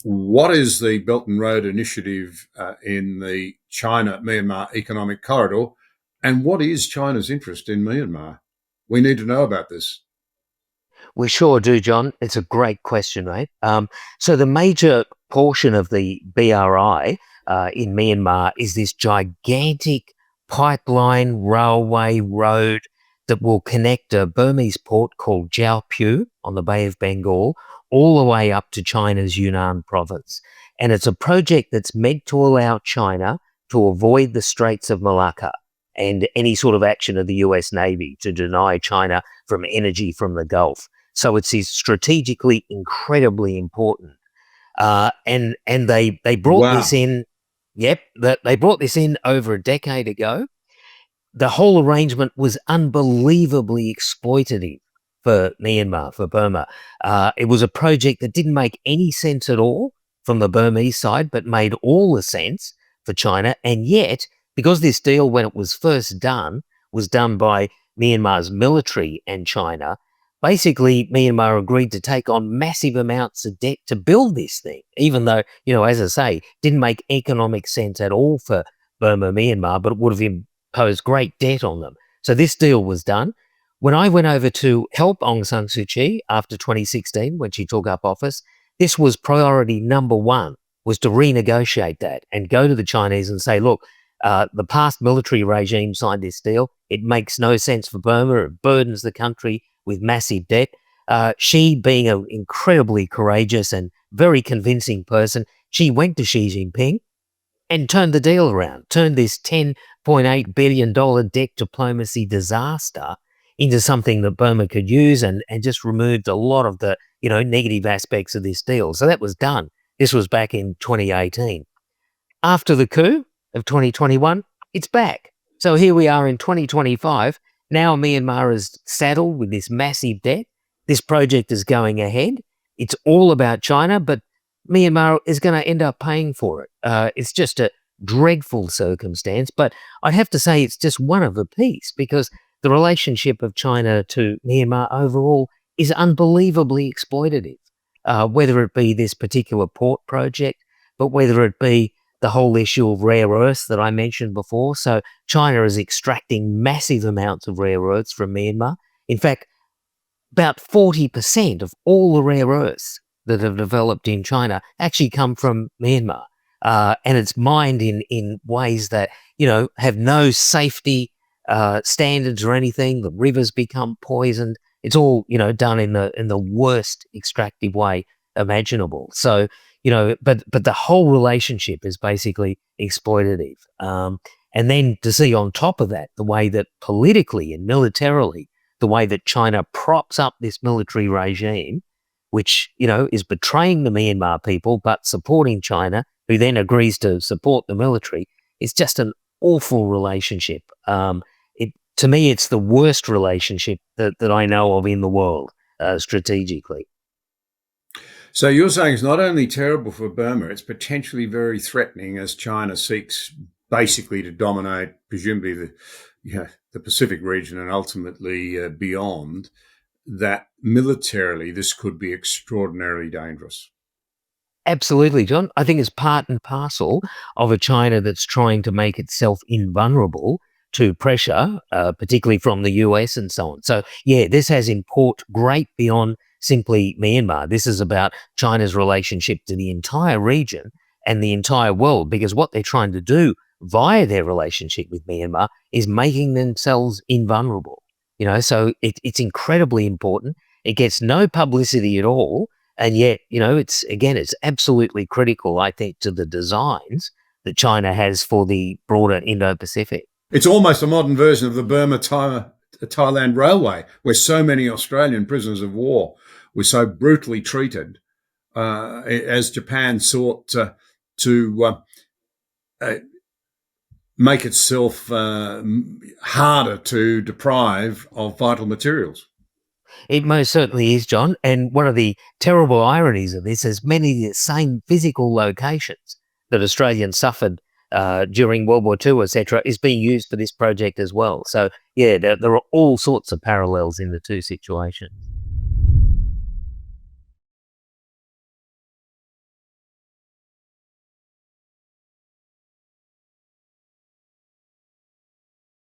What is the Belt and Road Initiative in the China-Myanmar Economic Corridor, and what is China's interest in Myanmar? We need to know about this. We sure do, John. It's a great question, mate. So the major portion of the BRI in Myanmar is this gigantic pipeline, railway, road that will connect a Burmese port called Jiaopyu on the Bay of Bengal all the way up to China's Yunnan province. And it's a project that's meant to allow China to avoid the Straits of Malacca and any sort of action of the US Navy to deny China from energy from the Gulf. So it's strategically incredibly important. And they brought Wow. this in. Yep, they brought this in over a decade ago. The whole arrangement was unbelievably exploitative for Myanmar, for Burma. It was a project that didn't make any sense at all from the Burmese side, but made all the sense for China. And yet, because this deal, when it was first done, was done by Myanmar's military and China, basically Myanmar agreed to take on massive amounts of debt to build this thing, even though, as I say, didn't make economic sense at all for Burma, Myanmar, but it would have imposed great debt on them. So this deal was done. When I went over to help Aung San Suu Kyi after 2016, when she took up office, this was priority number one, was to renegotiate that and go to the Chinese and say, look, the past military regime signed this deal. It makes no sense for Burma. It burdens the country with massive debt. She, being an incredibly courageous and very convincing person, she went to Xi Jinping and turned the deal around, turned this $10.8 billion debt diplomacy disaster into something that Burma could use and just removed a lot of the, negative aspects of this deal. So that was done. This was back in 2018. After the coup of 2021, it's back. So here we are in 2025. Now Myanmar is saddled with this massive debt. This project is going ahead. It's all about China, but Myanmar is going to end up paying for it. It's just a dreadful circumstance, but I'd have to say it's just one of a piece, because the relationship of China to Myanmar overall is unbelievably exploitative, whether it be this particular port project, but whether it be the whole issue of rare earths that I mentioned before. So China is extracting massive amounts of rare earths from Myanmar. In fact, about 40% of all the rare earths that have developed in China actually come from Myanmar. And it's mined in ways that, have no safety standards or anything. The rivers become poisoned. It's all, done in the worst extractive way imaginable. So, but the whole relationship is basically exploitative. And then to see on top of that, the way that politically and militarily, the way that China props up this military regime, which, is betraying the Myanmar people, but supporting China, who then agrees to support the military, is just an awful relationship. To me, it's the worst relationship that I know of in the world, strategically. So you're saying it's not only terrible for Burma, it's potentially very threatening as China seeks basically to dominate, presumably, the Pacific region and ultimately beyond, that militarily this could be extraordinarily dangerous. Absolutely, John. I think it's part and parcel of a China that's trying to make itself invulnerable to pressure, particularly from the US and so on. So, yeah, this has import great beyond simply Myanmar. This is about China's relationship to the entire region and the entire world, because what they're trying to do via their relationship with Myanmar is making themselves invulnerable. So it's incredibly important. It gets no publicity at all. And yet, it's absolutely critical, I think, to the designs that China has for the broader Indo-Pacific. It's almost a modern version of the Burma-Thailand Railway, where so many Australian prisoners of war were so brutally treated as Japan sought to make itself harder to deprive of vital materials. It most certainly is, John. And one of the terrible ironies of this is many of the same physical locations that Australians suffered during World War II, etc., is being used for this project as well. So, yeah, there are all sorts of parallels in the two situations.